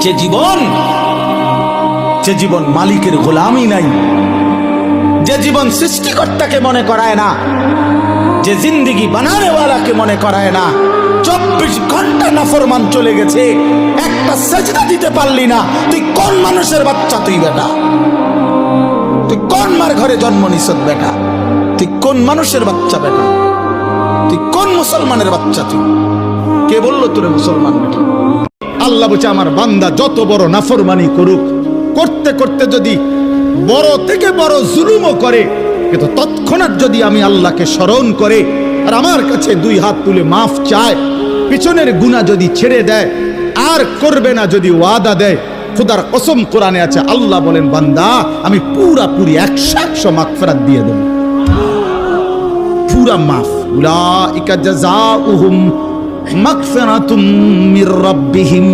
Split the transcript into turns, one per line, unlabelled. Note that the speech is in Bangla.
যে জীবন মালিকের গোলামি নাই, যে জীবন সৃষ্টিকর্তাকে মনে করায় না, যে জিন্দেগি বানানেওয়ালাকে মনে করায় না, 24 ঘন্টা নাফরমান চলে গেছে, একটা সেজদা দিতে পারলি না, তুই কোন মানুষের বাচ্চা? তুই বেটা, তুই কোন মার ঘরে জন্ম নিছ বেটা? তুই কোন মানুষের বাচ্চা বেটা? তুই কোন মুসলমানের বাচ্চা? তুই কে বললো তোরে মুসলমান বেটা? আল্লাহ বলছে আমার বান্দা যত বড় নাফরমানি করুক, করতে করতে যদি বড় থেকে বড় জুলুমও করে, কিন্তু তৎক্ষণাৎ যদি আমি আল্লাহকে স্মরণ করে আর আমার কাছে 2 হাত তুলে মাফ চায়, পিছনের গুনাহ যদি ছেড়ে দেয়, আর করবে না যদি ওয়াদা দেয়, খোদার কসম কোরআনে আছে, আল্লাহ বলেন বান্দা আমি পুরাপুরি 100% মাগফিরাত দিয়ে দেব, পুরা মাফ। উলাইকা জাযাউহুম মাগফিরাতুম মির রাব্বিহিম